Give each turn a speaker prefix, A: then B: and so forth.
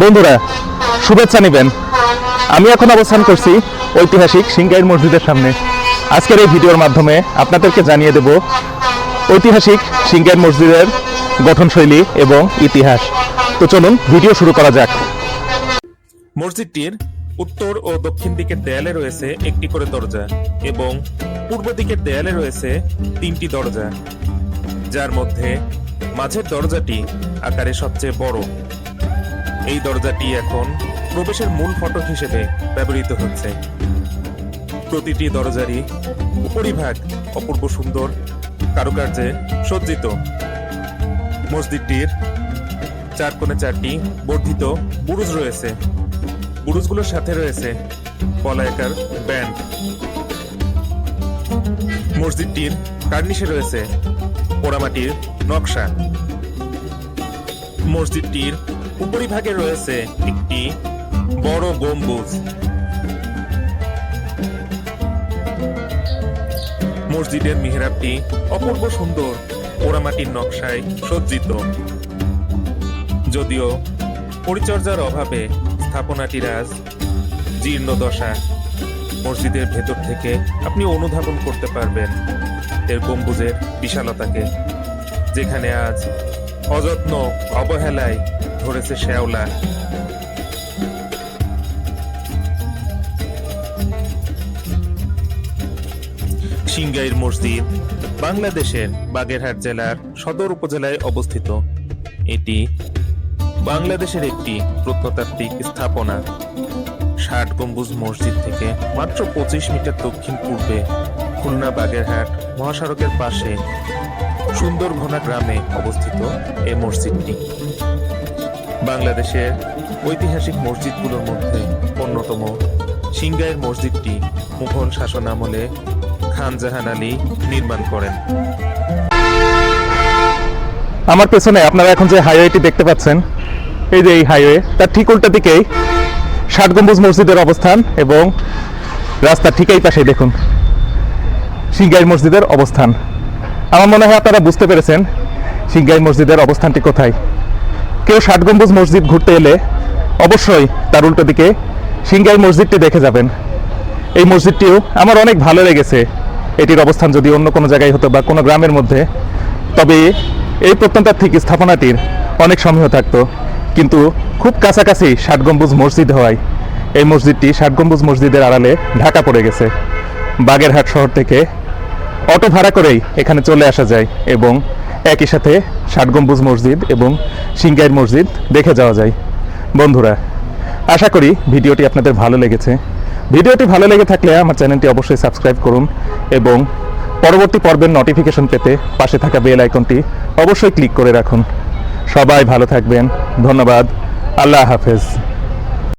A: বন্ধুরা শুভেচ্ছা নেবেন। আমি এখন অবস্থান করছি ঐতিহাসিক সিংগাইর মসজিদের সামনে। আজকের এই ভিডিওর মাধ্যমে আপনাদেরকে জানিয়ে দেব ঐতিহাসিক সিংগাইর মসজিদের গঠনশৈলী এবং ইতিহাস। তো চলুন ভিডিও শুরু করা যাক। মসজিদটির উত্তর ও দক্ষিণ দিকের দেয়ালে রয়েছে একটি করে দরজা এবং পূর্ব দিকের দেয়ালে রয়েছে তিনটি দরজা, যার মধ্যে মাঝের দরজাটি আকারে সবচেয়ে বড়। এই দরজাটি এখন প্রবেশের মূল ফটক হিসেবে ব্যবহৃত হচ্ছে। প্রতিটি দরজারই উপরিভাগ অপূর্ব সুন্দর কারুকার্যে সজ্জিত। মসজিদটির চার কোণে চারটি বর্ধিত বুরুজ রয়েছে। বুরুজগুলোর সাথে রয়েছে বলায়াকার ব্যান্ড। মসজিদটির কার্নিশে রয়েছে পোড়ামাটির নকশা। মসজিদটির উপরিভাগে রয়েছে একটি বড় গম্বুজ। মসজিদের মিহরাবটি অপূর্ব সুন্দর পোড়ামাটির নকশায় সজ্জিত। যদিও পরিচর্যার অভাবে স্থাপনাটির আজ জীর্ণ দশা, মসজিদের ভেতর থেকে আপনি অনুধাবন করতে পারবেন এর গম্বুজের বিশালতাকে, যেখানে আজ অযত্ন অবহেলায় ধরেছে শ্যাওলা। সিংগাইর মসজিদ বাংলাদেশের বাগেরহাট জেলার সদর উপজেলায় অবস্থিত। এটি বাংলাদেশের একটি প্রত্নতাত্ত্বিক স্থাপনা। ৬০ গম্বুজ মসজিদ থেকে মাত্র ২৫ মিটার দক্ষিণ পূর্বে খুলনা বাগেরহাট মহাসড়কের পাশে সুন্দরঘোনা গ্রামে অবস্থিত এই মসজিদটি বাংলাদেশের ঐতিহাসিক মসজিদগুলোর মধ্যে অন্যতম। সিংগাইর মসজিদটি মুঘল শাসন আমলে খান জাহান আলী নির্মাণ করেন। আমার পেছনে আপনারা এখন যে হাইওয়েটি দেখতে পাচ্ছেন, এই যে এই হাইওয়ে, তার ঠিক উল্টা দিকেই ৬০ গম্বুজ মসজিদের অবস্থান এবং রাস্তার ঠিক এই পাশে দেখুন সিংগাইর মসজিদের অবস্থান। আমার মনে হয় আপনারা বুঝতে পেরেছেন সিংগাইর মসজিদের অবস্থানটি কোথায়। কেউ ৬০ গম্বুজ মসজিদ ঘুরতে এলে অবশ্যই তার উল্টো দিকে সিংগাইর মসজিদটি দেখে যাবেন। এই মসজিদটিও আমার অনেক ভালো লেগেছে। এটির অবস্থান যদি অন্য কোনো জায়গায় হতো বা কোনো গ্রামের মধ্যে, তবে এই প্রত্নতাত্ত্বিক স্থাপনাটির অনেক সময় থাকতো, কিন্তু খুব কাছাকাছি ৬০ গম্বুজ মসজিদ হওয়ায় এই মসজিদটি ৬০ গম্বুজ মসজিদের আড়ালে ঢাকা পড়ে গেছে। বাগেরহাট শহর থেকে অটো ভাড়া করেই এখানে চলে আসা যায় এবং একই সাথে ৬০ গম্বুজ মসজিদ এবং সিংগাইর মসজিদ দেখে যাওয়া যায়। বন্ধুরা, আশা করি ভিডিওটি আপনাদের ভালো লেগেছে। ভিডিওটি ভালো লেগে থাকলে আমার চ্যানেলটি অবশ্যই সাবস্ক্রাইব করুন এবং পরবর্তী পর্বের নোটিফিকেশন পেতে পাশে থাকা বেল আইকনটি অবশ্যই ক্লিক করে রাখুন। সবাই ভালো থাকবেন। ধন্যবাদ। আল্লাহ হাফেজ।